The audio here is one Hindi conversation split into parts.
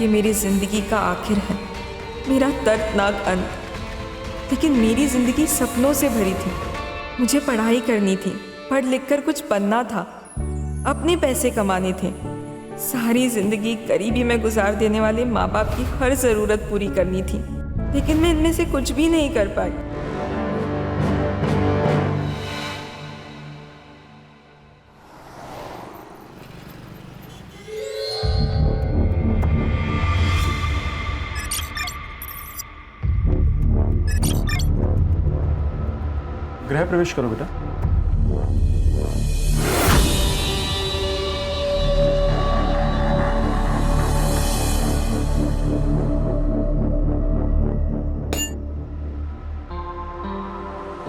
ये मेरी जिंदगी का आखिर है, मेरा दर्दनाक अंत। लेकिन मेरी जिंदगी सपनों से भरी थी। मुझे पढ़ाई करनी थी, पढ़ लिख कर कुछ बनना था, अपने पैसे कमाने थे। सारी जिंदगी गरीबी में गुजार देने वाले माँ बाप की हर ज़रूरत पूरी करनी थी, लेकिन मैं इनमें से कुछ भी नहीं कर पाई। गृह प्रवेश करो बेटा।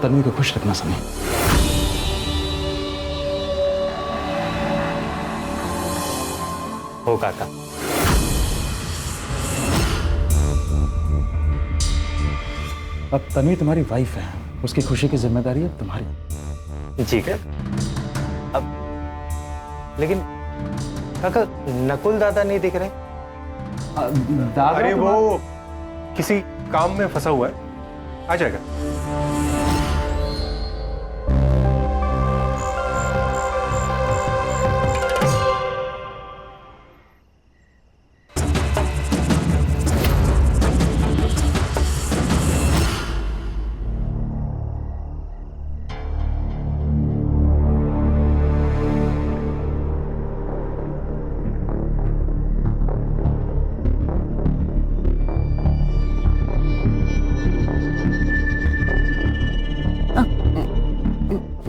तन्वी को खुश रखना सनी। हो काका। अब तन्वी तुम्हारी वाइफ है, उसकी खुशी की जिम्मेदारी अब तुम्हारी। ठीक है। अब लेकिन काका नकुल दादा नहीं दिख रहे। दादा अरे वो किसी काम में फंसा हुआ है, आ जाएगा।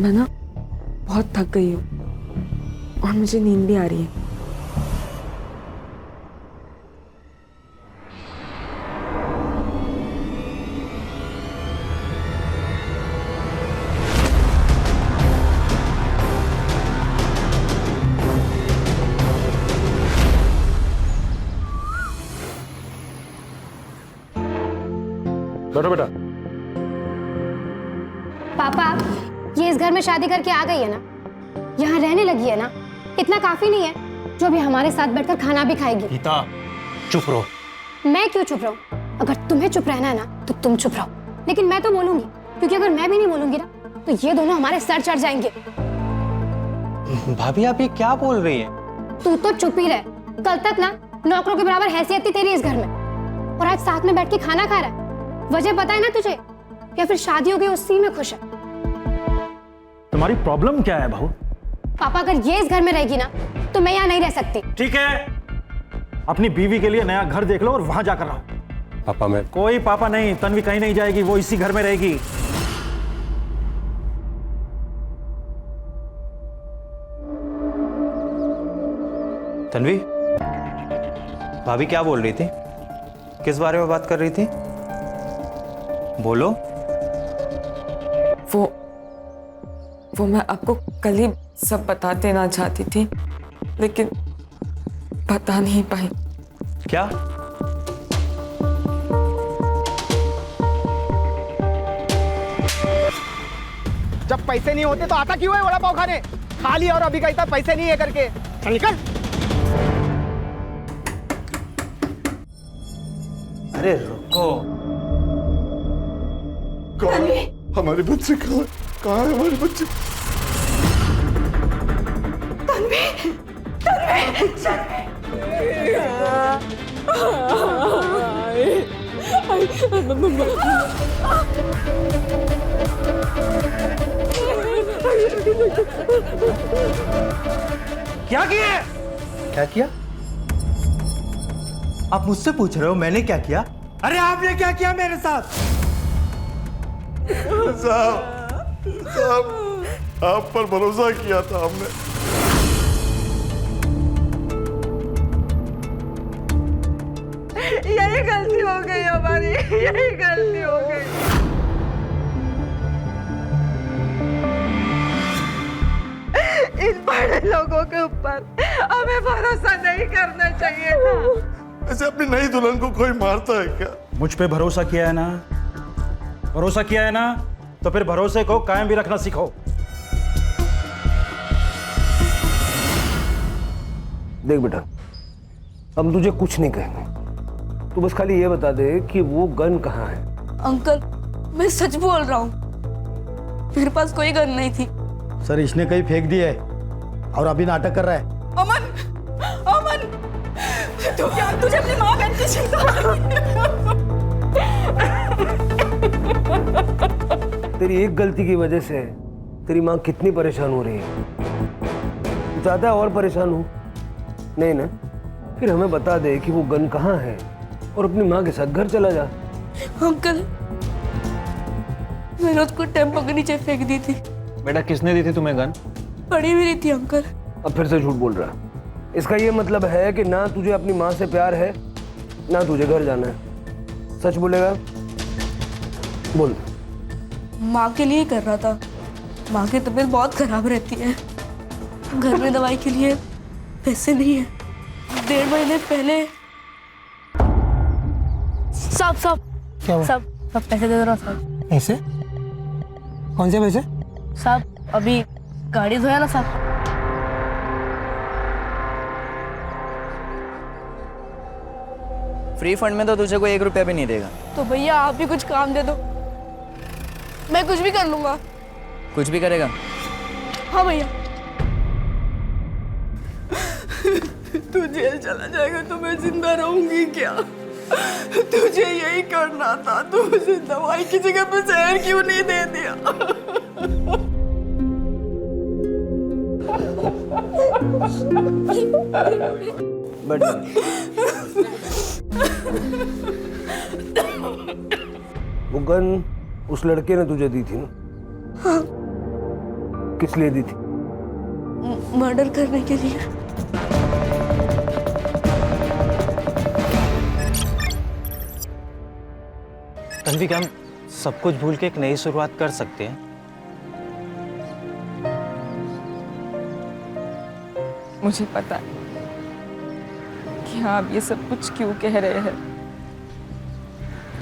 मैं ना बहुत थक गई हूँ और मुझे नींद भी आ रही है। बैठो बेटा। पापा, ये इस घर में शादी करके आ गई है ना, यहाँ रहने लगी है ना, इतना काफी नहीं है जो अभी हमारे साथ बैठकर खाना भी खाएगी। गीता चुप रहो। मैं क्यों चुप रहूं? अगर तुम्हें चुप रहना है ना तो तुम चुप रहो, लेकिन मैं तो बोलूंगी, क्योंकि अगर मैं भी नहीं बोलूंगी ना तो ये दोनों हमारे सर चढ़ जाएंगे। भाभी आप ये क्या बोल रही हैं? तू तो चुप ही रह। कल तक ना नौकरों के बराबर हैसियत थी तेरी इस घर में, और आज साथ में बैठ के खाना खा रहा है। वजह पता है ना तुझे, या फिर शादी हो गई उसी में खुश है? तुम्हारी प्रॉब्लम क्या है बहू? पापा, अगर ये इस घर में रहेगी ना तो मैं यहाँ नहीं रह सकती। ठीक है, अपनी बीवी के लिए नया घर देख लो और वहां जाकर रहो। पापा मैं कोई पापा नहीं, तन्वी कहीं नहीं जाएगी, वो इसी घर में रहेगी। तन्वी, भाभी क्या बोल रही थी? किस बारे में बात कर रही थी? बोलो। वो मैं आपको कल ही सब बता देना चाहती थी, लेकिन बता नहीं पाई। क्या? जब पैसे नहीं होते तो आता क्यों है वड़ा पाव खाने? खा लिया और अभी कहता पैसे नहीं है करके। चल निकल। अरे रुको। हमारे बच्चे कहाँ है हमारे बच्चे? क्या किया? क्या किया? आप मुझसे पूछ रहे हो मैंने क्या किया? अरे आपने क्या किया मेरे साथ? साहब आप पर भरोसा किया था हमने। यही गलती हो गई हमारी, यही गलती हो गई। इन बड़े लोगों के ऊपर हमें भरोसा नहीं करना चाहिए था। ऐसे अपनी नई दुल्हन को कोई मारता है क्या? मुझ पे भरोसा किया है ना, भरोसा किया है ना, तो फिर भरोसे को कायम भी रखना सीखो। देख बेटा, हम तुझे कुछ नहीं कहेंगे, तू बस खाली ये बता दे कि वो गन कहाँ है। अंकल मैं सच बोल रहा हूँ, मेरे पास कोई गन नहीं थी। सर इसने कहीं फेंक दी है और अभी नाटक कर रहा है। अमन, अमन, तू क्या, तुझे अपनी माँ बहन की चिंता? तेरी एक गलती की वजह से तेरी माँ कितनी परेशान हो रही है। ज्यादा और परेशान हो नहीं ना, फिर हमें बता दे कि वो गन कहाँ है और अपनी माँ के साथ घर चला जा। अंकल मैंने उसको टेम्पो के नीचे फेंक दी थी। बेटा किसने दी थी तुम्हें गन? पड़ी हुई थी अंकल। अब फिर से झूठ बोल रहा है। इसका ये मतलब है कि ना तुझे अपनी माँ से प्यार है ना तुझे घर जाना है। सच बोलेगा? बोल। माँ के लिए कर रहा था, माँ की तबीयत बहुत खराब रहती है, घर में दवाई के लिए पैसे नहीं है। 1.5 महीने पहले सब क्या हुआ? सब पैसे दे रहा सब। ऐसे? कौन से पैसे? सब अभी गाड़ी धोया ना सब। फ्री फंड में तो तुझे कोई 1 रुपया भी नहीं देगा। तो भैया आप भी कुछ काम दे दो, मैं कुछ भी कर लूंगा। कुछ भी करेगा? हाँ भैया। तू जेल चला जाएगा तो मैं जिंदा रहूंगी क्या? तुझे यही करना था, तू मुझे दवाई की जगह पे जहर क्यों नहीं दे दिया? बट वो गन उस लड़के ने तुझे दी थी ना? हाँ। किस लिए दी थी? मर्डर करने के लिए। तन्वी क्या हम सब कुछ भूल के एक नई शुरुआत कर सकते हैं? मुझे पता है कि आप ये सब कुछ क्यों कह रहे हैं,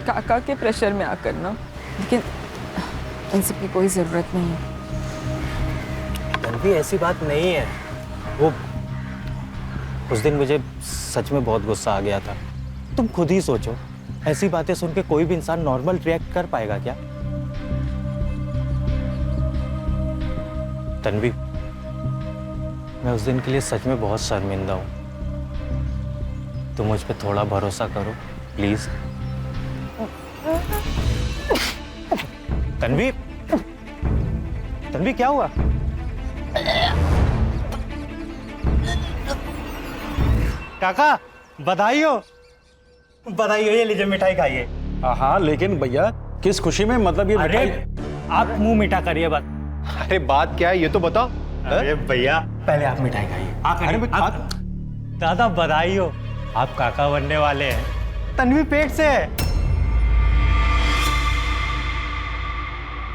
काका के प्रेशर में आकर ना, लेकिन इन सब की कोई जरूरत नहीं है। तन्वी ऐसी बात नहीं है। वो उस दिन मुझे सच में बहुत गुस्सा आ गया था। तुम खुद ही सोचो, ऐसी बातें सुन के कोई भी इंसान नॉर्मल रिएक्ट कर पाएगा क्या? तन्वी मैं उस दिन के लिए सच में बहुत शर्मिंदा हूं। तुम मुझ पे थोड़ा भरोसा करो प्लीज। तन्वी, तन्वी क्या हुआ? काका बधाई हो। बधाई हो, ये लीजिए मिठाई खाइए। हाँ लेकिन भैया किस खुशी में, मतलब ये अरे मिठाई? आप मुंह मीठा करिए बात। अरे बात क्या है ये तो बताओ। अरे भैया पहले आप मिठाई खाइए। दादा बधाई हो, आप काका बनने वाले हैं। तन्वी पेट से है।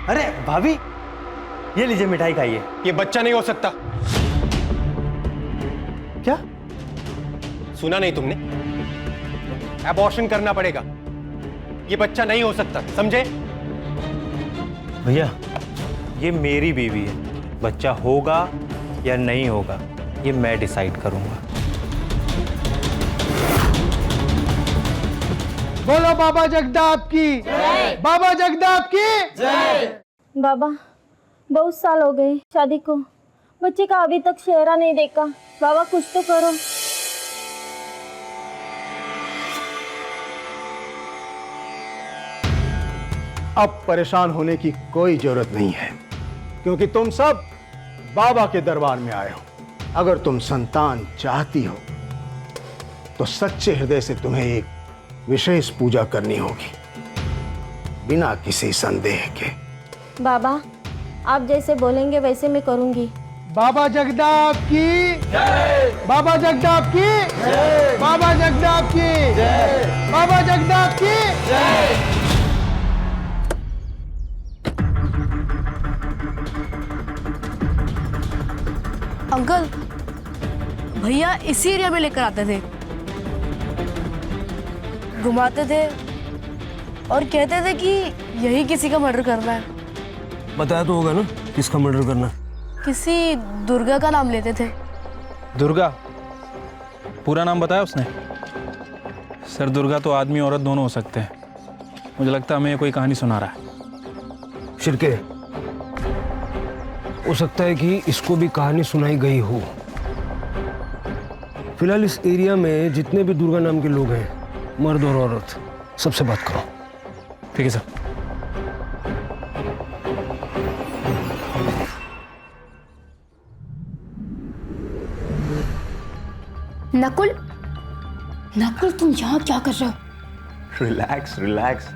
अरे भाभी ये लीजिए मिठाई खाइए। ये बच्चा नहीं हो सकता। क्या? सुना नहीं तुमने? एबॉर्शन करना पड़ेगा, ये बच्चा नहीं हो सकता, समझे? भैया ये मेरी बीवी है, बच्चा होगा या नहीं होगा ये मैं डिसाइड करूंगा। बोलो बाबा जगदाप की जय। बाबा जगदाप की जय। बाबा बहुत साल हो गए शादी को, बच्चे का अभी तक चेहरा नहीं देखा। बाबा कुछ तो करो। अब परेशान होने की कोई जरूरत नहीं है, क्योंकि तुम सब बाबा के दरबार में आए हो। अगर तुम संतान चाहती हो तो सच्चे हृदय से तुम्हें एक विशेष पूजा करनी होगी, बिना किसी संदेह के। बाबा आप जैसे बोलेंगे वैसे मैं करूंगी। बाबा जगदाप की जय। बाबा जगदाप की जय। बाबा जगदाप की जय। बाबा जगदाप की जय। अंकल भैया इसी एरिया में लेकर आते थे, घुमाते थे और कहते थे कि यही किसी का मर्डर करना है। बताया तो होगा ना किसका मर्डर करना? किसी दुर्गा का नाम लेते थे। दुर्गा? पूरा नाम बताया उसने? सर दुर्गा तो आदमी औरत दोनों हो सकते हैं। मुझे लगता है हमें ये कोई कहानी सुना रहा है। शिरके, हो सकता है कि इसको भी कहानी सुनाई गई हो। फिलहाल इस एरिया में जितने भी दुर्गा नाम के लोग हैं, मर्द और औरत, सबसे बात करो। ठीक है सर। नकुल, नकुल तुम यहाँ क्या कर रहे हो? Relax relax.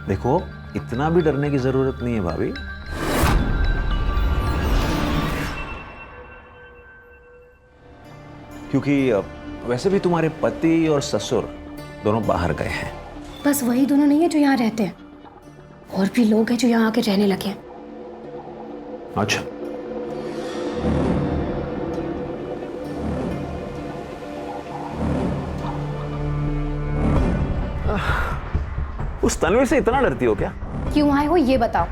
देखो, इतना भी डरने की जरूरत नहीं है भाभी। क्योंकि वैसे भी तुम्हारे पति और ससुर दोनों बाहर गए हैं। बस वही दोनों नहीं है जो यहाँ रहते हैं, और भी लोग हैं जो यहाँ आके रहने लगे हैं। अच्छा, उस तन्वी से इतना डरती हो क्या? क्यों आए हो ये बताओ।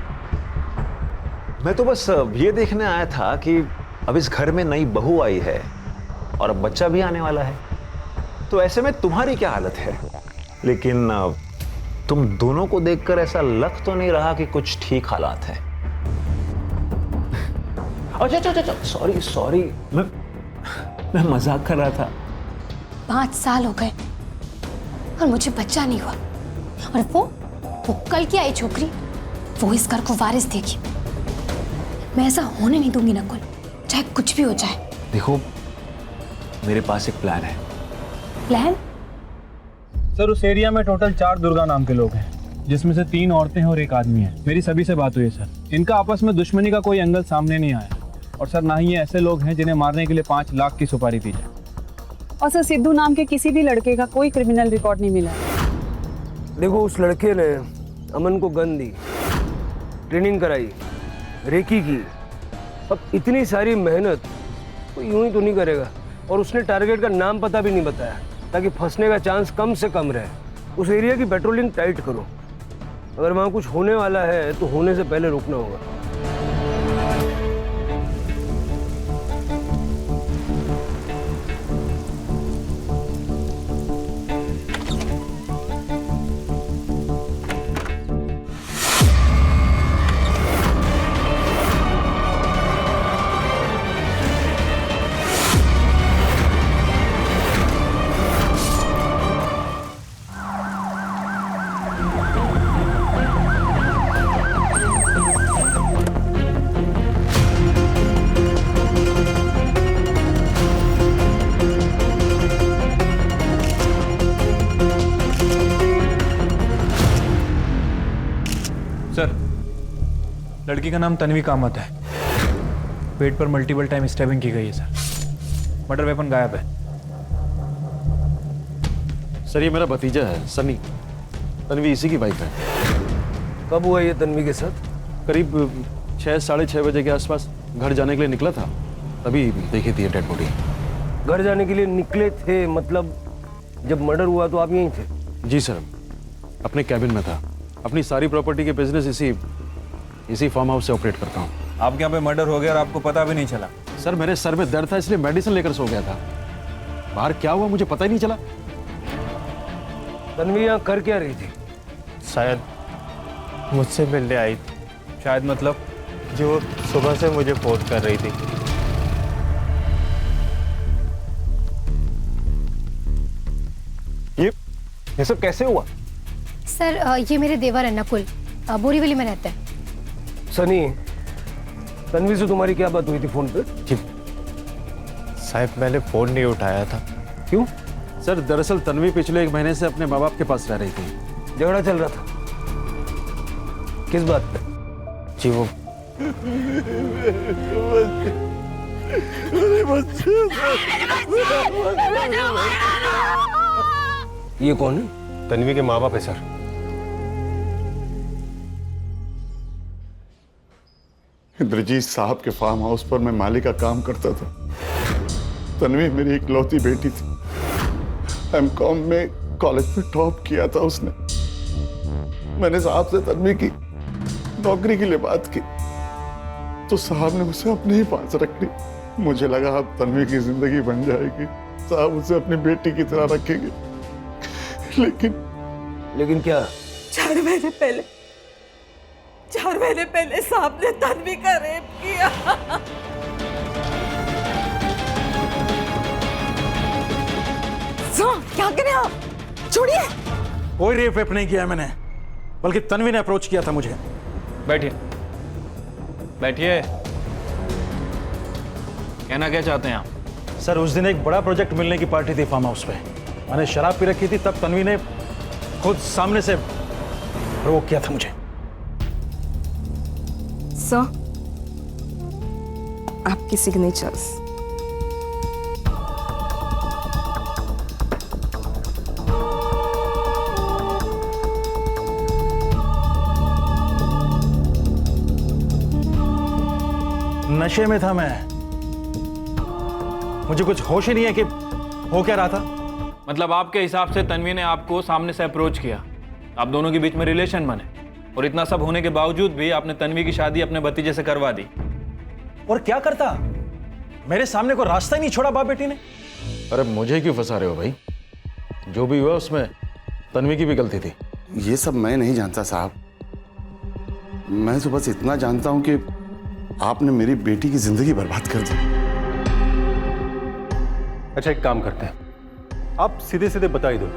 मैं तो बस ये देखने आया था कि अब इस घर में नई बहू आई है और अब बच्चा भी आने वाला है, तो ऐसे में तुम्हारी क्या हालत है? लेकिन तुम दोनों को देखकर ऐसा लग तो नहीं रहा कि कुछ ठीक हालात है। अच्छा, सॉरी सॉरी, मैं मजाक कर रहा था। 5 साल हो गए और मुझे बच्चा नहीं हुआ, और वो कल की आई छोकरी, वो इस घर को वारिस देगी। मैं ऐसा होने नहीं दूंगी नकुल, चाहे कुछ भी हो जाए। देखो, मेरे पास एक प्लान है। प्लान? सर उस एरिया में टोटल 4 दुर्गा नाम के लोग हैं, जिसमें से 3 औरतें हैं और 1 आदमी है। मेरी सभी से बात हुई है सर। इनका आपस में दुश्मनी का कोई एंगल सामने नहीं आया, और सर ना ही ये ऐसे लोग हैं जिन्हें मारने के लिए 5 लाख की सुपारी दी जाए। और सर सिद्धू नाम के किसी भी लड़के का कोई क्रिमिनल रिकॉर्ड नहीं मिला। देखो, उस लड़के ने अमन को गन दी, ट्रेनिंग कराई, रेकी की। अब इतनी सारी मेहनत वो यूं ही तो नहीं करेगा, और उसने टारगेट का नाम पता भी नहीं बताया, ताकि फंसने का चांस कम से कम रहे। उस एरिया की पेट्रोलिंग टाइट करो। अगर वहाँ कुछ होने वाला है तो होने से पहले रुकना होगा। सर, लड़की का नाम तन्वी कामत है। पेट पर मल्टीपल टाइम स्टैबिंग की गई है सर। मर्डर वेपन गायब है। सर ये मेरा भतीजा है सनी, तन्वी इसी की वाइफ है। कब हुआ ये तन्वी के साथ? करीब 6 साढ़े 6 बजे के आसपास घर जाने के लिए निकला था, तभी देखी थी डेड बॉडी। घर जाने के लिए निकले थे मतलब जब मर्डर हुआ तो आप यहीं थे? जी सर, अपने कैबिन में था। अपनी सारी प्रॉपर्टी के बिजनेस इसी फार्म हाउस से ऑपरेट करता हूँ। आपके यहाँ पे मर्डर हो गया और आपको पता भी नहीं चला? सर मेरे सर में दर्द था इसलिए मेडिसिन लेकर सो गया था। बाहर क्या हुआ मुझे पता ही नहीं चला। तन्वी यहाँ कर क्या रही थी? शायद मुझसे मिलने आई थी। शायद मतलब? जो सुबह से मुझे फोन कर रही थी। ये सब कैसे हुआ? सर ये मेरे देवर है नकुल, बोरीवली में रहते हैं। सनी, तन्वी से तुम्हारी क्या बात हुई थी फोन पे? जी साहब, मैंने फोन नहीं उठाया था। क्यों? सर दरअसल तन्वी पिछले 1 महीने से अपने माँ बाप के पास रह रही थी। झगड़ा चल रहा था? किस बात पे? जी वो ये कौन है? तन्वी के माँ बाप है सर। इंद्रजीत साहब के फार्म हाउस पर मैं माली का काम करता था। तन्वी मेरी इकलौती बेटी थी। एमकॉम में कॉलेज में टॉप किया था उसने। मैंने साहब से तन्वी की नौकरी के लिए बात की तो साहब ने उसे अपने ही पास रख ली। मुझे लगा अब तन्वी की जिंदगी बन जाएगी, साहब उसे अपनी बेटी की तरह रखेंगे। लेकिन क्या? 4 महीने पहले साहब ने तन्वी का रेप किया। क्या करें आप? छोड़िए। कोई रेप वेप नहीं किया मैंने, बल्कि तन्वी ने अप्रोच किया था मुझे। बैठिए बैठिए। कहना क्या चाहते हैं आप? सर, उस दिन एक बड़ा प्रोजेक्ट मिलने की पार्टी थी फार्म हाउस पे। मैंने शराब पी रखी थी, तब तन्वी ने खुद सामने से प्रोवोक किया था मुझे। सर, आपकी सिग्नेचर्स। नशे में था मैं, मुझे कुछ होश ही नहीं है कि हो क्या रहा था। मतलब आपके हिसाब से तन्वी ने आपको सामने से अप्रोच किया, आप दोनों के बीच में रिलेशन बने, और इतना सब होने के बावजूद भी आपने तन्वी की शादी अपने भतीजे से करवा दी। और क्या करता, मेरे सामने को रास्ता ही नहीं छोड़ा बाप बेटी ने। अरे मुझे क्यों फंसा रहे हो भाई? जो भी हुआ उसमें तन्वी की भी गलती थी। ये सब मैं नहीं जानता साहब। मैं तो बस इतना जानता हूं कि आपने मेरी बेटी की जिंदगी बर्बाद कर दी। अच्छा, एक काम करते हैं, आप सीधे सीधे बता ही दो,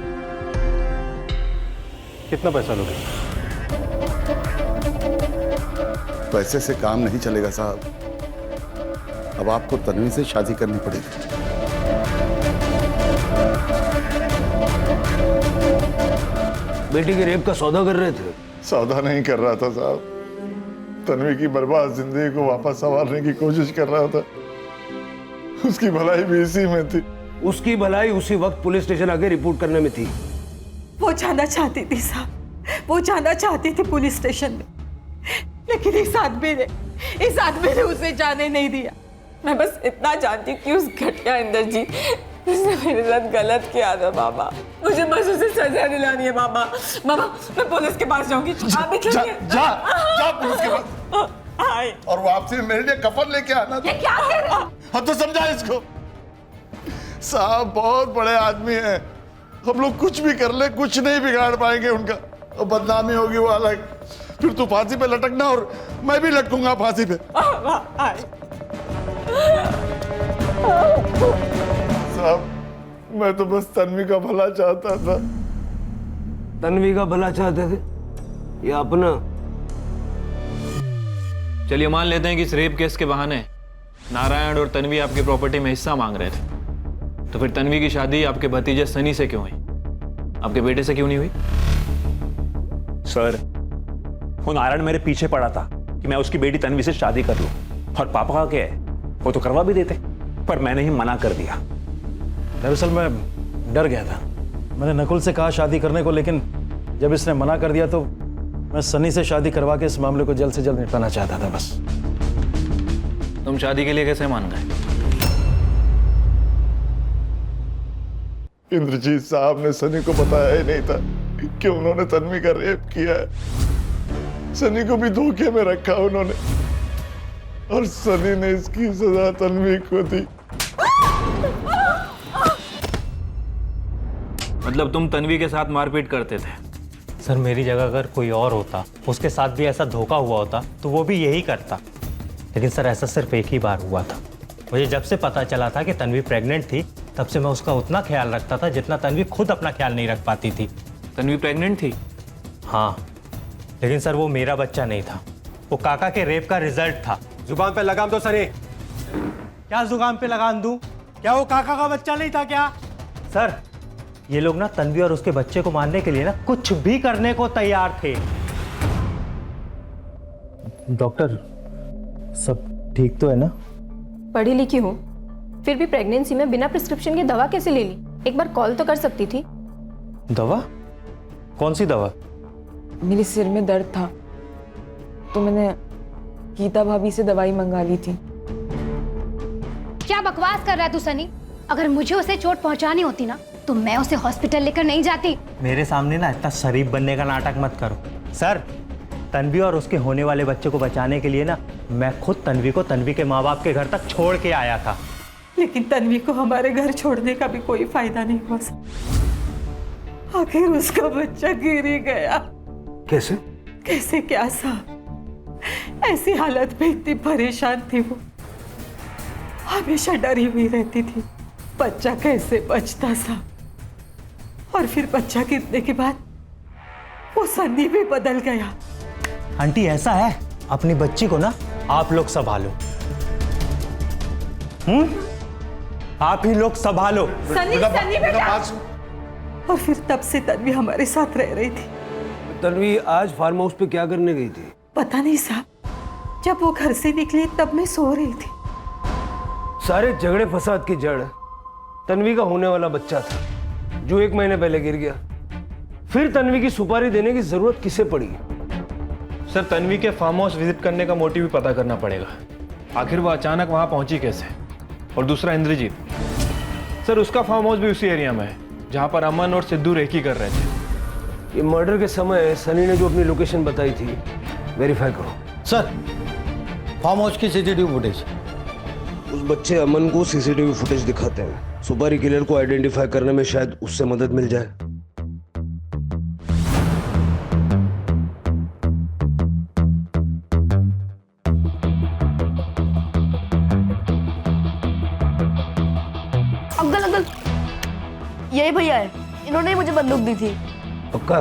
कितना पैसा लोगे? पैसे से काम नहीं चलेगा साहब। अब आपको तन्वी से शादी करनी पड़ेगी। बेटी के रेप का सौदा कर रहे थे? सौदा नहीं कर रहा था साहब, तन्वी की बर्बाद जिंदगी को वापस संवारने की कोशिश कर रहा था। उसकी भलाई भी इसी में थी। उसकी भलाई उसी वक्त पुलिस स्टेशन आके रिपोर्ट करने में थी। वो जाना चाहती थी साहब, वो जाना चाहती थी पुलिस स्टेशन में, लेकिन इस आदमी ने उसे जाने नहीं दिया। मैं बस इतना जानती हूँ कि उस घटिया इंद्रजीत उसने मेरे साथ गलत किया था बाबा। मुझे बस उसे सजा दिलानी है बाबा। बाबा, मैं पुलिस के पास जाऊंगी। आप भी जा पुलिस के पास। और वापसी मेरे लिए कफन लेके आना। ये क्या कर रहा? हम तो समझा इसको। साहब बहुत बड़े आदमी हैं, हम लोग कुछ भी कर ले कुछ नहीं बिगाड़ पाएंगे उनका। और बदनामी होगी वो अलग, फिर तू फांसी पे लटकना और मैं भी लटकूंगा फांसी पे। साहब, मैं तो बस तन्वी का भला चाहता था। तन्वी का भला चाहते थे या अपना? चलिए मान लेते हैं कि इस रेप केस के बहाने नारायण और तन्वी आपकी प्रॉपर्टी में हिस्सा मांग रहे थे, तो फिर तन्वी की शादी आपके भतीजे सनी से क्यों हुई, आपके बेटे से क्यों नहीं हुई? सर, वो नारायण मेरे पीछे पड़ा था कि मैं उसकी बेटी तन्वी से शादी कर लूं, और पापा का क्या है, वो तो करवा भी देते, पर मैंने ही मना कर दिया। दरअसल मैं डर गया था। मैंने नकुल से कहा शादी करने को, लेकिन जब इसने मना कर दिया तो मैं सनी से शादी करवा के इस मामले को जल्द से जल्द निपटाना चाहता था बस। तुम शादी के लिए कैसे मान गए? इंद्रजीत साहब ने सनी को बताया ही नहीं था कि उन्होंने तन्वी का रेप किया है। सनी को भी धोखे में रखा उन्होंने, और सनी ने इसकी सजा तन्वी को दी। मतलब तुम तन्वी के साथ मारपीट करते थे? सर, मेरी जगह अगर कोई और होता, उसके साथ भी ऐसा धोखा हुआ होता, तो वो भी यही करता। लेकिन सर, ऐसा सिर्फ एक ही बार हुआ था। मुझे जब से पता चला था कि तन्वी प्रेग्नेंट थी, तब से मैं उसका उतना ख्याल रखता था जितना तन्वी खुद अपना ख्याल नहीं रख पाती थी। तन्वी प्रेग्नेंट थी? हाँ, लेकिन सर वो मेरा बच्चा नहीं था, वो काका के रेप का रिजल्ट था। जुबान पे लगाम दो सनी। क्या जुबान पे लगाम दूं? क्या वो काका का बच्चा नहीं था क्या? सर, ये लोग ना तन्वी और उसके बच्चे को मारने के लिए ना कुछ भी करने को तैयार थे। डॉक्टर, सब ठीक तो है ना? पढ़ी लिखी हूँ, फिर भी प्रेगनेंसी में बिना प्रिस्क्रिप्शन की दवा कैसे ले ली? एक बार कॉल तो कर सकती थी। दवा? कौन सी दवा? मेरे सिर में दर्द था तो मैंने गीता भाभी से दवाई मंगा ली थी। क्या बकवास कर रहा है तू सनी? अगर मुझे उसे चोट पहुंचानी होती ना, तो मैं उसे हॉस्पिटल लेकर नहीं जाती। मेरे सामने ना इतना शरीफ बनने का नाटक मत करो। सर, तन्वी और उसके होने वाले बच्चे को बचाने के लिए ना मैं खुद तन्वी को तन्वी के माँ बाप के घर तक छोड़ के आया था। लेकिन तन्वी को हमारे घर छोड़ने का भी कोई फायदा नहीं हुआ। आखिर उसका बच्चा गिर ही गया। कैसे? कैसे क्या साहब, ऐसी हालत में इतनी परेशान थी वो, हमेशा डरी हुई रहती थी बच्चा कैसे बचता साहब। और फिर बच्चा गिरने के बाद वो सन्नी भी बदल गया। आंटी ऐसा है, अपनी बच्ची को ना आप लोग संभालो। आप ही लोग संभालो। सन्नी सन्नी बेटा। और फिर तब से तन्वी हमारे साथ रह रही थी। तन्वी आज फार्म हाउस पे क्या करने गई थी? पता नहीं साहब, जब वो घर से निकली तब मैं सो रही थी। सारे झगड़े फसाद की जड़ तन्वी का होने वाला बच्चा था जो 1 महीने पहले गिर गया। फिर तन्वी की सुपारी देने की जरूरत किसे पड़ी? सर, तन्वी के फार्म हाउस विजिट करने का मोटिव भी पता करना पड़ेगा। आखिर वो अचानक वहां पहुंची कैसे? और दूसरा इंद्रजीत, सर उसका फार्म हाउस भी उसी एरिया में है जहां पर अमन और सिद्धू रेकी कर रहे थे। ये मर्डर के समय सनी ने जो अपनी लोकेशन बताई थी वेरीफाई करो। सर, फार्म हाउस की सीसीटीवी फुटेज। उस बच्चे अमन को सीसीटीवी फुटेज दिखाते हैं। सुपारी किलर को आइडेंटिफाई करने में शायद उससे मदद मिल जाए। अंकल अंकल, यही भैया है, इन्होंने ही मुझे बंदूक दी थी। पक्का?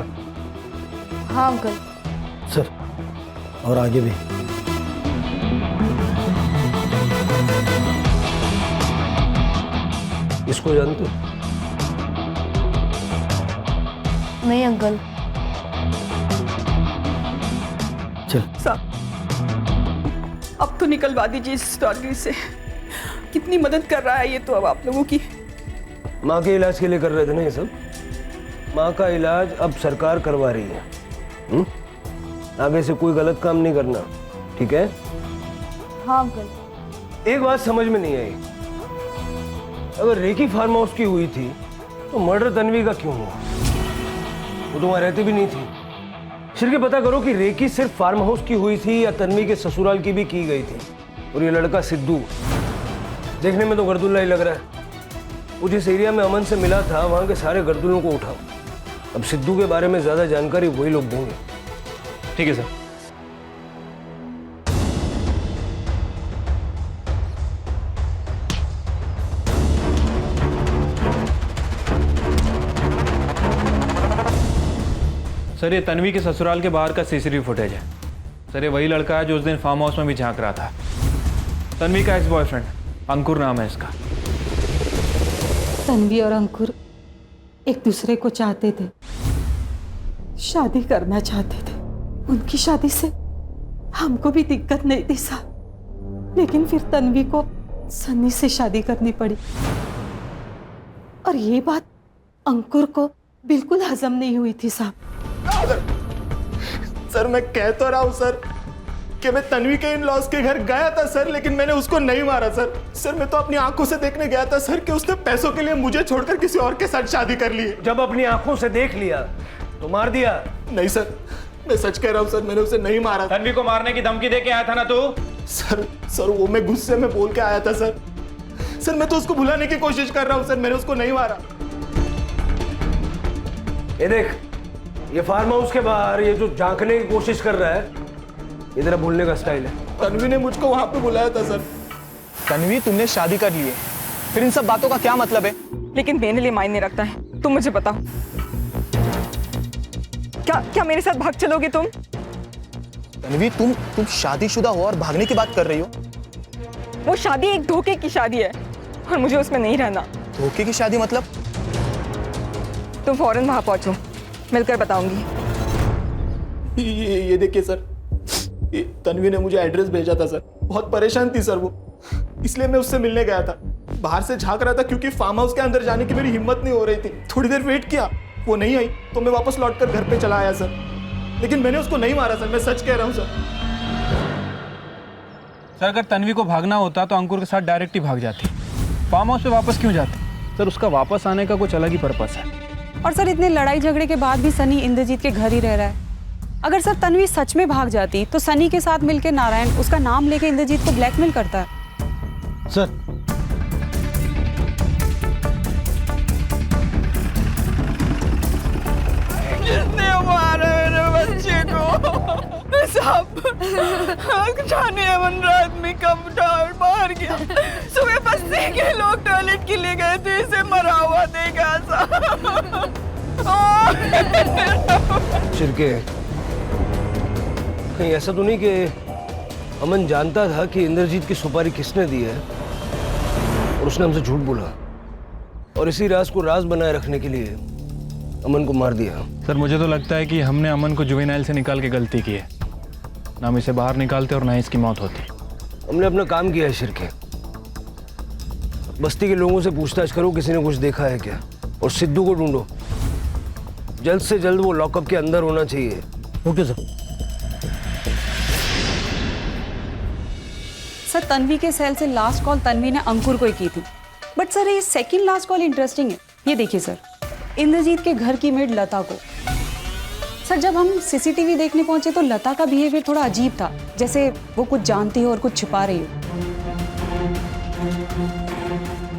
हाँ अंकल। सर, और आगे भी। इसको जानते हो? नहीं अंकल। चल साहब, अब तो निकलवा दीजिए इस स्टोरी से। कितनी मदद कर रहा है ये तो अब आप लोगों की। माँ के इलाज के लिए कर रहे थे ना ये सब? माँ का इलाज अब सरकार करवा रही है। आगे से कोई गलत काम नहीं करना, ठीक है? हाँ अंकल। एक बात समझ में नहीं आई, अगर रेकी फार्म हाउस की हुई थी तो मर्डर तन्वी का क्यों हुआ? वो तो वहां रहती भी नहीं थी। फिर के पता करो कि रेकी सिर्फ फार्म हाउस की हुई थी या तन्वी के ससुराल की भी की गई थी। और ये लड़का सिद्धू देखने में तो गर्दुल्ला ही लग रहा है। वो जिस एरिया में अमन से मिला था वहां के सारे गर्दुल्लों को उठाओ। अब सिद्धू के बारे में ज्यादा जानकारी वही लोग देंगे। ठीक है सर। सर, ये तन्वी के ससुराल के बाहर का सीसीटीवी फुटेज है। सर, ये वही लड़का है जो उस दिन फार्म हाउस में भी झांक रहा था। तन्वी का एक्स बॉयफ्रेंड अंकुर नाम है इसका। तन्वी और अंकुर एक दूसरे को चाहते थे, शादी करना चाहते थे। उनकी शादी से हमको भी दिक्कत नहीं थी साहब, लेकिन फिर तन्वी को सन्नी से शादी करनी पड़ी। और ये बात अंकुर को बिल्कुल हजम नहीं हुई थी साहब। सर, मैं कह तो रहा हूं सर कि मैं तन्वी के इन लॉस के घर गया था सर, लेकिन मैंने उसको नहीं मारा सर। सर, मैं तो अपनी आंखों से देखने गया था सर कि उसने पैसों के लिए मुझे छोड़कर किसी और के साथ शादी कर ली। जब अपनी आंखों से देख लिया तो मार दिया? नहीं सर, मैं सच कह रहा हूं सर, मैंने उसे नहीं मारा। तन्वी को मारने की धमकी दे के आया था ना तू? सर वो मैं गुस्से में बोल के आया था सर। सर, मैं तो उसको भुलाने की कोशिश कर रहा हूं सर, मैंने उसको नहीं मारा। ये देख, ये फार्म हाउस के बाहर ये जो झांकने की कोशिश कर रहा है, ये तेरा भूलने का स्टाइल है। तन्वी ने मुझको वहां पे बुलाया था सर। तन्वी, तुमने शादी कर ली है, फिर इन सब बातों का क्या मतलब है? लेकिन मेरे लिए मायने रखता है। तुम मुझे बताओ, क्या मेरे साथ भाग चलोगे तुम? तन्वी, तुम शादीशुदा हो और भागने की बात कर रही हो? वो शादी एक धोखे की शादी है और मुझे उसमें नहीं रहना। धोखे की शादी मतलब? तुम फौरन वहां पहुंचो, मिलकर बताऊंगी। ये देखिए सर, तन्वी ने मुझे एड्रेस भेजा था सर। बहुत परेशान थी सर वो, इसलिए मैं उससे मिलने गया था। बाहर से झांक रहा था क्योंकि फार्म हाउस के अंदर जाने की मेरी हिम्मत नहीं हो रही थी। थोड़ी देर वेट किया, वो नहीं आई तो मैं वापस लौटकर घर पे चला आया सर। लेकिन मैंने उसको नहीं मारा सर, मैं सच कह रहा हूँ सर। सर, अगर तन्वी को भागना होता तो अंकुर के साथ डायरेक्ट ही भाग जाती। फार्म हाउस पे वापस क्यों जाती? सर, उसका वापस आने का कुछ अलग ही पर्पस है। और सर, इतने लड़ाई झगड़े के बाद भी सनी इंद्रजीत के घर ही रह रहा है। अगर सर तन्वी सच में भाग जाती तो सनी के साथ मिलकर नारायण उसका नाम लेके इंद्रजीत को ब्लैकमेल करता है। सर, किसने मारा मेरे बच्चे को? साहब, जाने अमन रात में कब बाहर गया। सुबह बस्ती के लोग टॉयलेट के लिए गए थे, इसे मरा हुआ देखा साहब। शिरके, कहीं ऐसा तो नहीं कि अमन जानता था कि इंद्रजीत की सुपारी किसने दी है और उसने हमसे झूठ बोला और इसी राज को राज बनाए रखने के लिए अमन को मार दिया? सर मुझे तो लगता है कि हमने अमन को जुवेनाइल से निकाल के गलती की है। ना हम इसे बाहर निकालते और ना इसकी मौत होती। हमने अपना काम किया है शिरके। बस्ती के लोगों से पूछताछ करो किसी ने कुछ देखा है क्या, और सिद्धू को ढूंढो। जल्द से जल्द वो लॉकअप के अंदर होना चाहिए। Okay sir. सर तन्वी के सेल से लास्ट कॉल तन्वी ने अंकुर को ही की थी, बट सर ये सेकंड लास्ट कॉल इंटरेस्टिंग है। ये देखिए सर, इंद्रजीत के घर की मेड लता को। सर जब हम सीसीटीवी देखने पहुंचे तो लता का बिहेवियर थोड़ा अजीब था, जैसे वो कुछ जानती हो और कुछ छुपा रही हो।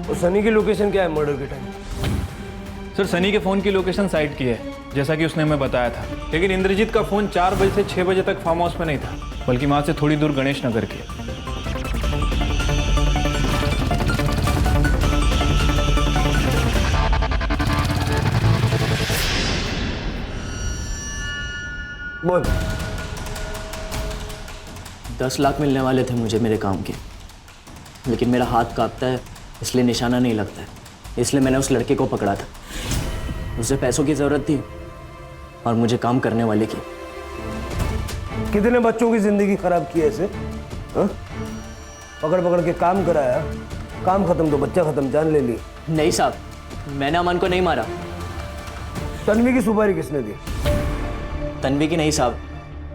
और सनी की लोकेशन क्या है मर्डर के टाइम? सर सनी के फोन की लोकेशन साइट की है, जैसा कि उसने हमें बताया था। लेकिन इंद्रजीत का फोन 4 बजे से 6 बजे तक फार्म हाउस में नहीं था, बल्कि वहां से थोड़ी दूर गणेश नगर की। बोल। 10 लाख मिलने वाले थे मुझे मेरे काम के, लेकिन मेरा हाथ कांपता है इसलिए निशाना नहीं लगता है। इसलिए मैंने उस लड़के को पकड़ा था। उसे पैसों की ज़रूरत थी और मुझे काम करने वाले की। कितने बच्चों की जिंदगी खराब की ऐसे? पकड़ पकड़ के काम कराया, काम खत्म तो बच्चा खत्म, जान ले ली। नहीं साहब, मैंने अमन को नहीं मारा। तन्वी की सुपारी किसने दी? तन्वी की नहीं साहब,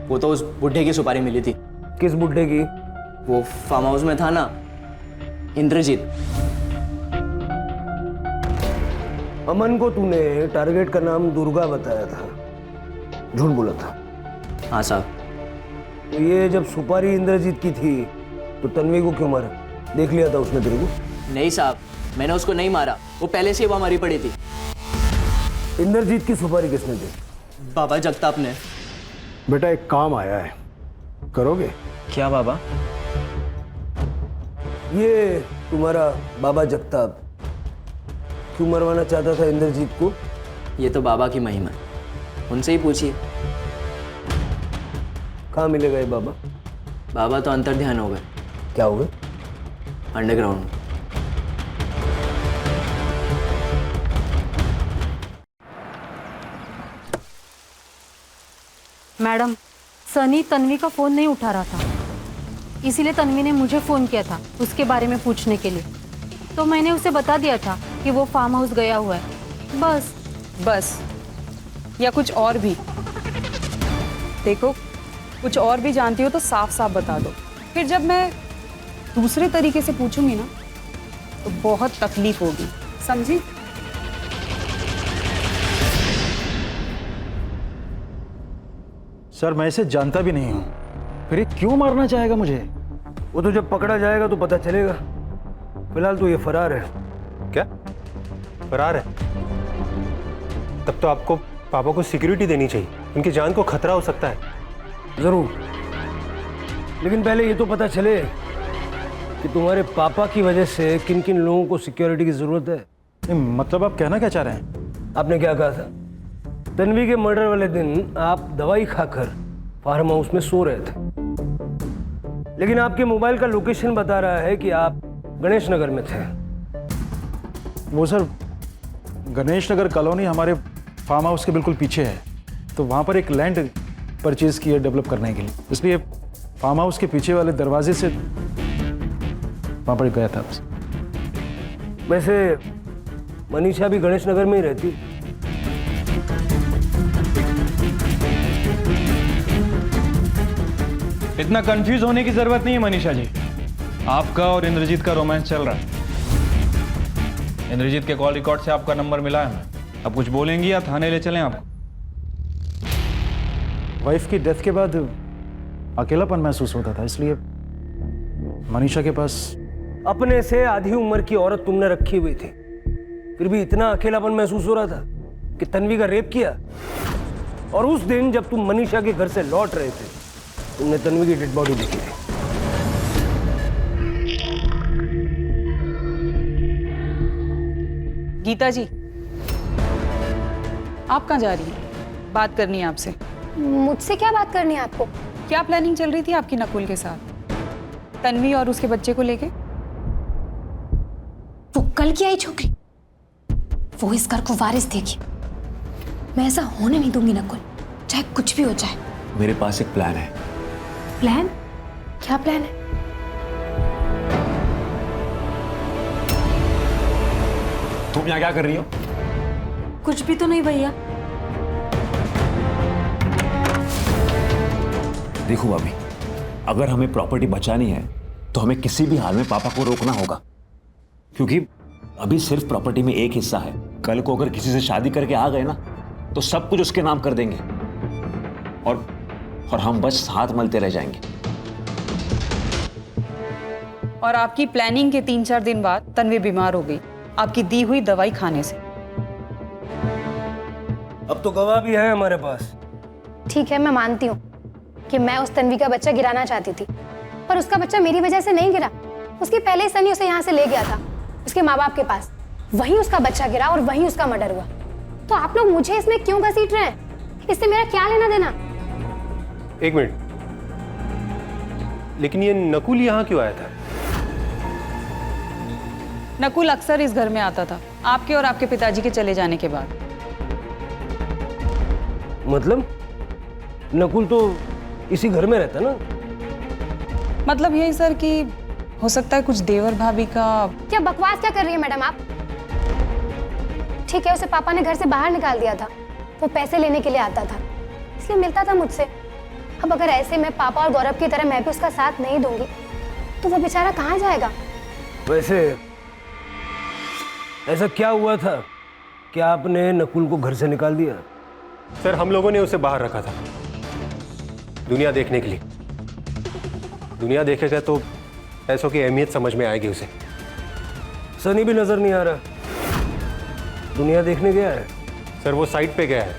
वो तो उस बुढ़े की सुपारी मिली थी। किस बुढ़े की? वो फार्म हाउस में था ना, इंद्रजीत। अमन को तूने टारगेट का नाम दुर्गा बताया था, झूठ बोला था। हाँ साहब। तो ये जब सुपारी इंद्रजीत की थी तो तन्वी को क्यों मारा? देख लिया था उसने तेरे को? नहीं साहब, मैंने उसको नहीं मारा, वो पहले से ही वहां मरी पड़ी थी। इंद्रजीत की सुपारी किसने दी? बाबा जगताप ने। बेटा एक काम आया है, करोगे? क्या बाबा? ये तुम्हारा बाबा जगताप क्यों मरवाना चाहता था इंद्रजीत को? ये तो बाबा की महिमा है, उनसे ही पूछिए। कहाँ मिलेगा ये बाबा? बाबा तो अंतर ध्यान हो गए। क्या हो गए? अंडरग्राउंड। मैडम, सनी तन्वी का फ़ोन नहीं उठा रहा था, इसीलिए तन्वी ने मुझे फ़ोन किया था उसके बारे में पूछने के लिए। तो मैंने उसे बता दिया था कि वो फार्म हाउस गया हुआ है। बस या कुछ और भी? देखो, कुछ और भी जानती हो तो साफ साफ बता दो, फिर जब मैं दूसरे तरीके से पूछूंगी ना तो बहुत तकलीफ होगी, समझी? सर मैं इसे जानता भी नहीं हूँ, फिर ये क्यों मारना चाहेगा मुझे? वो तो जब पकड़ा जाएगा तो पता चलेगा। फिलहाल तो ये फरार है। क्या फरार है? तब तो आपको पापा को सिक्योरिटी देनी चाहिए, उनकी जान को खतरा हो सकता है। जरूर, लेकिन पहले ये तो पता चले कि तुम्हारे पापा की वजह से किन किन लोगों को सिक्योरिटी की जरूरत है। मतलब आप कहना क्या चाह रहे हैं? आपने क्या कहा था? तन्वी के मर्डर वाले दिन आप दवाई खाकर फार्म हाउस में सो रहे थे, लेकिन आपके मोबाइल का लोकेशन बता रहा है कि आप गणेश नगर में थे। वो सर, गणेश नगर कॉलोनी हमारे फार्म हाउस के बिल्कुल पीछे है, तो वहाँ पर एक लैंड परचेज की है डेवलप करने के लिए, इसलिए फार्म हाउस के पीछे वाले दरवाजे से वहाँ पर गया था। वैसे मनीषा भी गणेश नगर में ही रहती। इतना कंफ्यूज होने की जरूरत नहीं है मनीषा जी, आपका और इंद्रजीत का रोमांस चल रहा है। इंद्रजीत के कॉल रिकॉर्ड से आपका नंबर मिला है। अब कुछ बोलेंगी या थाने ले चलें आपको? वाइफ की डेथ के बाद अकेलापन महसूस होता था, इसलिए मनीषा के पास। अपने से आधी उम्र की औरत तुमने रखी हुई थी, फिर भी इतना अकेलापन महसूस हो रहा था कि तन्वी का रेप किया। और उस दिन जब तुम मनीषा के घर से लौट रहे थे तुमने तन्वी की डेड बॉडी देखी थी। गीता जी, आप कहाँ जा रही हैं? बात करनी है आपसे। मुझसे क्या बात करनी है आपको? क्या प्लानिंग चल रही थी आपकी नकुल के साथ, तन्वी और उसके बच्चे को लेके? वो कल की आई छोकरी, वो इस घर को वारिस देगी। मैं ऐसा होने नहीं दूंगी नकुल, चाहे कुछ भी हो जाए। मेरे पास एक प्लान है। प्लान? क्या प्लान है? तुम यहाँ क्या कर रही हो? कुछ भी तो नहीं भैया। देखो भाभी, अगर हमें प्रॉपर्टी बचानी है तो हमें किसी भी हाल में पापा को रोकना होगा, क्योंकि अभी सिर्फ प्रॉपर्टी में एक हिस्सा है। कल को अगर किसी से शादी करके आ गए ना तो सब कुछ उसके नाम कर देंगे और हम बस हाथ मलते रह जाएंगे। और आपकी प्लानिंग के 3-4 दिन बाद तन्वी बीमार हो गई आपकी दी हुई दवाई खाने से। अब तो गवाह भी है हमारे पास। ठीक है, मैं मानती हूँ कि मैं उस तन्वी का बच्चा गिराना चाहती थी, पर उसका बच्चा मेरी वजह से नहीं गिरा। उसके पहले ही सनी उसे यहाँ से ले गया था उसके माँ बाप के पास, वहीं उसका बच्चा गिरा और वहीं उसका मर्डर हुआ। तो आप लोग मुझे इसमें क्यों घसीट रहे हैं? इससे मेरा क्या लेना देना? एक मिनट, लेकिन ये नकुल यहाँ क्यों आया था? नकुल अक्सर इस घर में आता था आपके और आपके पिताजी के चले जाने के बाद। मतलब नकुल तो इसी घर में रहता ना? मतलब यही सर कि हो सकता है कुछ देवर भाभी का। क्या बकवास क्या कर रही है मैडम आप? ठीक है, उसे पापा ने घर से बाहर निकाल दिया था, वो पैसे लेने के लिए आता था इसलिए मिलता था मुझसे। अब अगर ऐसे में पापा और गौरव की तरह मैं भी उसका साथ नहीं दूंगी तो वो बेचारा कहाँ जाएगा? वैसे ऐसा क्या हुआ था कि आपने नकुल को घर से निकाल दिया? सर, हम लोगों ने उसे बाहर रखा था दुनिया देखने के लिए। दुनिया देखेगा तो पैसों की अहमियत समझ में आएगी उसे। सनी भी नजर नहीं आ रहा, दुनिया देखने गया है? सर, वो साइट पे गया है।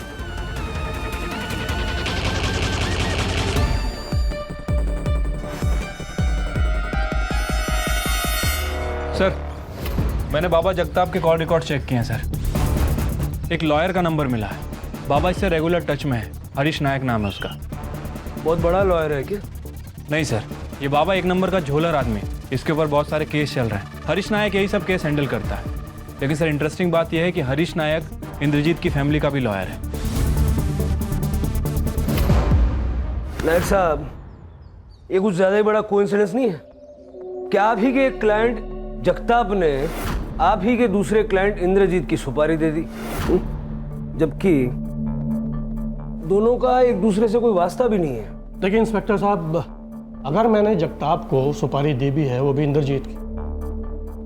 सर, मैंने बाबा जगताप के कॉल रिकॉर्ड चेक किए हैं सर। एक लॉयर का नंबर मिला है, बाबा इससे रेगुलर टच में है। हरीश नायक नाम है उसका। बहुत बड़ा लॉयर है क्या? नहीं सर, ये बाबा एक नंबर का झोलर आदमी, इसके ऊपर बहुत सारे केस चल रहे हैं। हरीश नायक यही सब केस हैंडल करता है। लेकिन सर, इंटरेस्टिंग बात यह है कि हरीश नायक इंद्रजीत की फैमिली का भी लॉयर है। नायक साहब, ये कुछ ज्यादा ही बड़ा कोइंसिडेंस नहीं है क्या? आप ही के एक क्लाइंट जगताप ने आप ही के दूसरे क्लाइंट इंद्रजीत की सुपारी दे दी, जबकि दोनों का एक दूसरे से कोई वास्ता भी नहीं है। देखिए इंस्पेक्टर साहब, अगर मैंने जगताप को सुपारी दी भी है, वो भी इंद्रजीत की,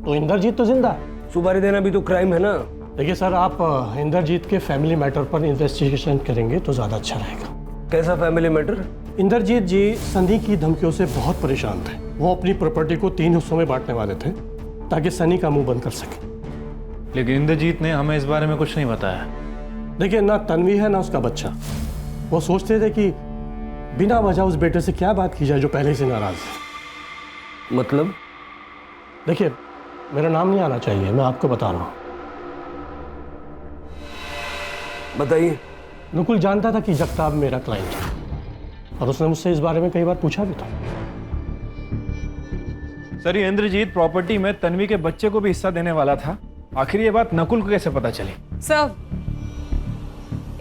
तो इंद्रजीत तो जिंदा है। सुपारी देना भी तो क्राइम है ना? देखिए सर, आप इंद्रजीत के फैमिली मैटर पर इन्वेस्टिगेशन करेंगे तो ज़्यादा अच्छा रहेगा। कैसा फैमिली मैटर? इंद्रजीत जी सनी की धमकियों से बहुत परेशान थे। वो अपनी प्रॉपर्टी को 3 हिस्सों में बांटने वाले थे ताकि सनी का मुंह बंद कर सके। लेकिन इंद्रजीत ने हमें इस बारे में कुछ नहीं बताया। देखिए, ना तन्वी है ना उसका बच्चा। वो सोचते थे कि बिना वजह उस बेटे से क्या बात की जाए जो पहले से नाराज है। मतलब? देखिए, मेरा नाम नहीं आना चाहिए, मैं आपको बता रहा हूँ। बताइए। नकुल जानता था कि जगताप मेरा क्लाइंट है और उसने मुझसे इस बारे में कई बार पूछा भी था। सर, ये इंद्रजीत प्रॉपर्टी में तन्वी के बच्चे को भी हिस्सा देने वाला था। आखिर ये बात नकुल को कैसे पता चली? सर,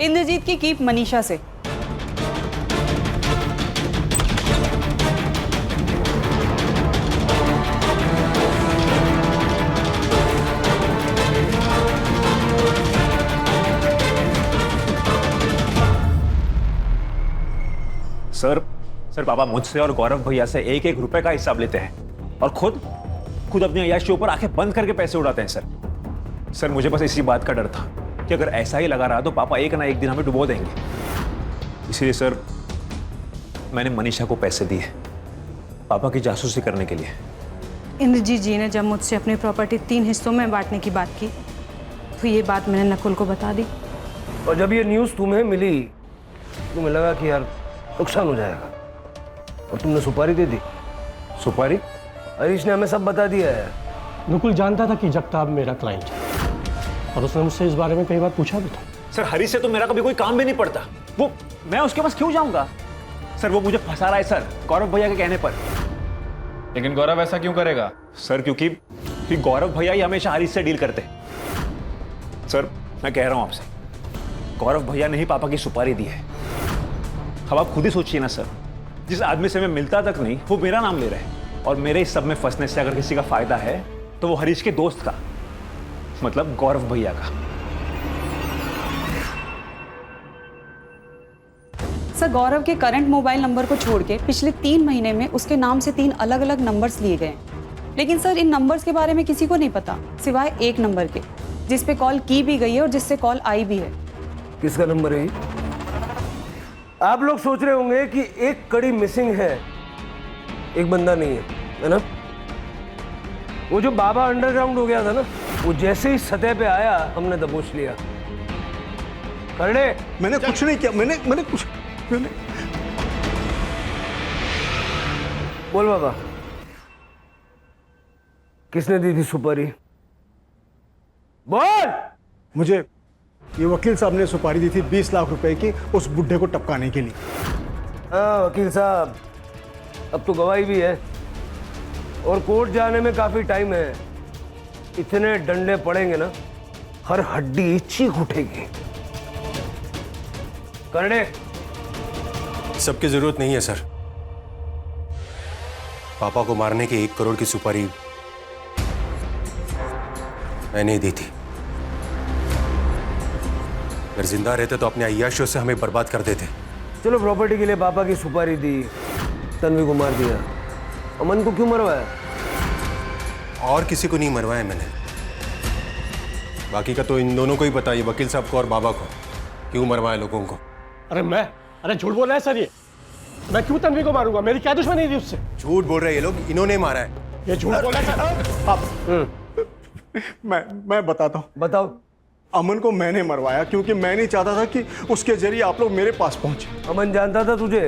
इंद्रजीत की कीप मनीषा से। सर पापा मुझसे और गौरव भैया से 1-1 रुपए का हिसाब लेते हैं और खुद अपनी अय्याशी ऊपर आंखें बंद करके पैसे उड़ाते हैं। सर मुझे बस इसी बात का डर था कि अगर ऐसा ही लगा रहा तो पापा एक ना एक दिन हमें डुबो देंगे। इसीलिए सर मैंने मनीषा को पैसे दिए पापा की जासूसी करने के लिए। इंद्रजीत जी ने जब मुझसे अपनी प्रॉपर्टी 3 हिस्सों में बांटने की बात की तो ये बात मैंने नकुल को बता दी। और जब ये न्यूज़ तुम्हें मिली तुम्हें लगा कि यार नुकसान हो जाएगा और तुमने सुपारी दे दी। सुपारी? हरीश ने हमें सब बता दिया है। नकुल जानता था कि जगताप मेरा क्लाइंट है और उसने मुझसे इस बारे में कई बार पूछा भी था। सर हरीश से तो मेरा कभी कोई काम भी नहीं पड़ता, वो मैं उसके पास क्यों जाऊंगा? सर वो मुझे फंसा रहा है सर, गौरव भैया के कहने पर। लेकिन गौरव ऐसा क्यों करेगा? सर क्योंकि गौरव भैया ही हमेशा हरीश से डील करते। सर मैं कह रहा हूं आपसे, गौरव भैया ने ही पापा की सुपारी दी है। अब आप खुद ही सोचिए ना सर, जिस आदमी से मैं मिलता तक नहीं वो मेरा नाम ले रहा है, और मेरे इस सब में फंसने से अगर किसी का फायदा है तो वो हरीश के दोस्त का, मतलब गौरव भैया का। सर गौरव के करंट मोबाइल नंबर को छोड़ के पिछले 3 महीने में उसके नाम से 3 अलग अलग नंबर्स लिए गए, लेकिन सर इन नंबर्स के बारे में किसी को नहीं पता सिवाय एक नंबर के, जिस पे कॉल की भी गई है और जिससे कॉल आई भी है। किसका नंबर है? आप लोग सोच रहे होंगे कि एक कड़ी मिसिंग है, एक बंदा नहीं है ना? वो जो बाबा अंडरग्राउंड हो गया था ना, वो जैसे ही सतह पे आया हमने दबोच लिया। करने मैंने कुछ नहीं किया, मैंने कुछ बोल बाबा, किसने दी थी सुपारी? बोल। मुझे ये वकील साहब ने सुपारी दी थी 20 लाख रुपए की उस बुढ़े को टपकाने के लिए। हाँ वकील साहब, अब तो गवाही भी है और कोर्ट जाने में काफी टाइम है। इतने डंडे पड़ेंगे ना, हर हड्डी चीख उठेगी। करने सबकी जरूरत नहीं है सर। पापा को मारने की 1 करोड़ की सुपारी मैंने दी थी। अगर जिंदा रहते तो अपने अय्याशियों से हमें बर्बाद कर देते। चलो प्रॉपर्टी के लिए पापा की सुपारी दी, तन्वी को मार दिया, अमन को क्यों मरवाया? और किसी को नहीं मरवाया मैंने। बाकी का तो इन दोनों को ही पता है, वकील साहब को और बाबा को, क्यों मरवाया लोगों को। अरे झूठ बोल रहा है सर, ये मैं क्यों तन्वी को मारूंगा? मेरी क्या दुश्मनी थी उससे? झूठ बोल रहे हैं ये लोग, इन्होंने मारा है। ये झूठ बोल रहा है सर। आप मैं बताता हूँ। बताओ। अमन को मैंने मरवाया क्योंकि मैं नहीं चाहता था कि उसके जरिए आप लोग मेरे पास पहुंचे। अमन जानता था तुझे?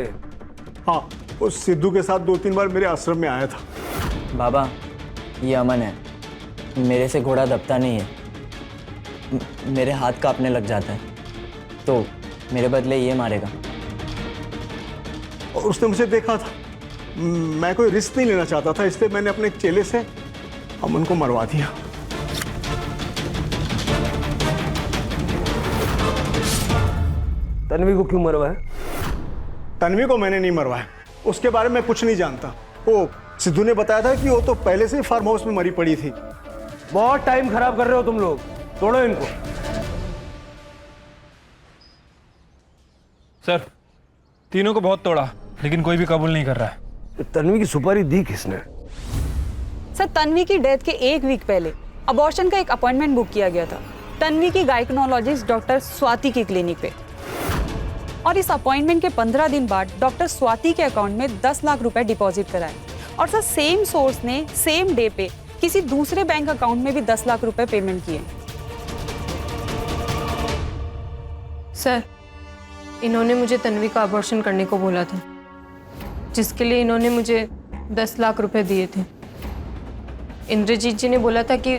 हाँ, उस सिद्धू के साथ 2-3 बार मेरे आश्रम में आया था। बाबा ये अमन है, मेरे से घोड़ा दबता नहीं है, मेरे हाथ कांपने लग जाता है, तो मेरे बदले ये मारेगा। और उसने मुझे देखा था, मैं कोई रिस्क नहीं लेना चाहता था, इसलिए मैंने अपने चेले से अमन को मरवा दिया। तन्वी को क्यों मरवाया? तन्वी को मैंने नहीं मरवाया, उसके बारे में कुछ नहीं जानता। वो सिद्धू ने बताया था कि वो तो पहले से ही फार्म हाउस में मरी पड़ी थी। बहुत टाइम खराब कर रहे हो तुम लोग, तोड़ो इनको। सर तीनों को बहुत तोड़ा, लेकिन कोई भी कबूल नहीं कर रहा है। तन्वी की सुपारी दी किसने? सर तन्वी की डेथ के 1 वीक पहले अबॉर्शन का एक अपॉइंटमेंट बुक किया गया था तन्वी की गायकोनोलॉजिस्ट डॉक्टर स्वाति की क्लिनिक पे, और इस अपॉइंटमेंट के 15 दिन बाद डॉक्टर स्वाति के अकाउंट में 10 लाख रुपए डिपॉजिट कराए, और सर सेम सोर्स ने सेम डे पे किसी दूसरे बैंक अकाउंट में भी 10 लाख रुपए पेमेंट किए। सर इन्होंने मुझे तन्वी का अबॉर्शन करने को बोला था, जिसके लिए इन्होंने मुझे 10 लाख रुपए दिए थे। इंद्रजीत जी ने बोला था कि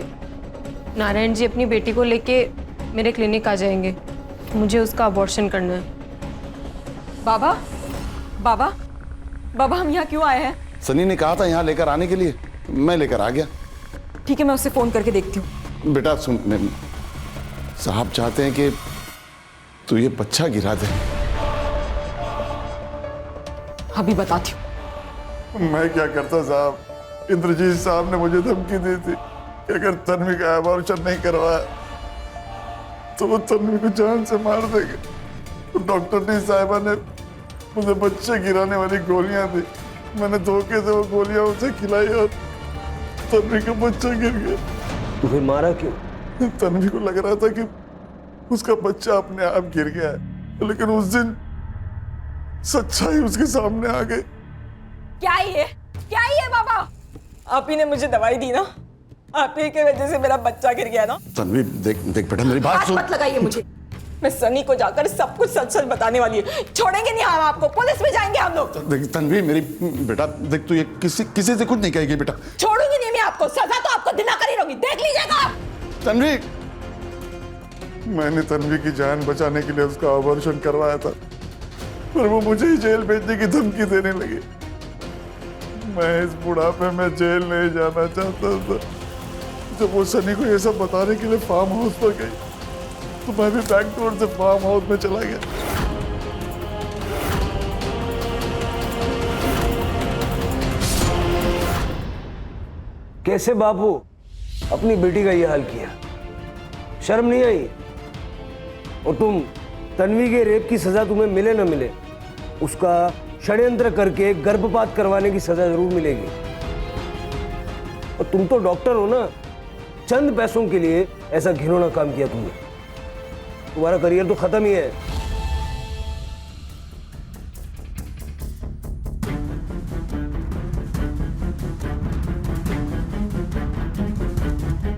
नारायण जी अपनी बेटी को लेके मेरे क्लिनिक आ जाएंगे, मुझे उसका अबॉर्शन करना है। बाबा बाबा बाबा हम यहाँ क्यों आए हैं? सनी ने कहा था यहाँ लेकर आने के लिए, मैं लेकर आ गया। ठीक है मैं उससे फोन करके देखती हूँ। बेटा सुन, साहब चाहते हैं कि तू ये बच्चा गिरा दे। अभी बताती हूँ। मैं क्या करता साहब, इंद्रजीत साहब ने मुझे धमकी दी थी कि अगर तन्वी का अबॉर्शन नहीं करवाया तो वो तन्वी को जान से मार देंगे। तो डॉक्टर डी साहिबा ने मुझे बच्चे गिराने वाली गोलियां दी, मैंने धोखे से वो गोलियां उसे खिलाई और तन्वी का बच्चा गिर गया। तो फिर मारा क्यों? तन्वी को लग रहा था कि उसका बच्चा अपने आप गिर गया है, लेकिन उस दिन सच्चाई उसके सामने आ गई। क्या ये बाबा? आप ही ने मुझे दवाई दी ना, आप ही की वजह से मेरा बच्चा गिर गया ना। तन्वी देख बेटा मेरी बात हाथ सुन। मत लगाइए मुझे, मैं सनी को जाकर सब कुछ सच सच बताने वाली है। छोड़ेंगे नहीं हम आपको, पुलिस में जाएंगे हम लोग। देख तन्वी मेरी बेटा, देख तू ये किसी से कुछ नहीं कहेगी बेटा। छोड़ूंगी नहीं मैं आपको, सजा तो आपको दिलाकर ही रहूंगी, देख लीजिएगा आप। तन्वी, मैंने तन्वी की जान बचाने के लिए उसका ऑपरेशन करवाया था, पर वो मुझे ही जेल भेजने की धमकी देने लगी। मैं इस बुढ़ापे में जेल नहीं जाना चाहता था। जब वो सनी को ये सब बताने के लिए फार्म हाउस पर गई तो मैं भी बैक डोर से फार्म हाउस में चला गया। कैसे बापू अपनी बेटी का ये हाल किया? शर्म नहीं आई? और तुम तन्वी के रेप की सजा तुम्हें मिले न मिले, उसका षड्यंत्र करके गर्भपात करवाने की सजा जरूर मिलेगी। और तुम तो डॉक्टर हो ना, चंद पैसों के लिए ऐसा घिनौना काम किया तुमने। तुम्हारा करियर तो खत्म ही है।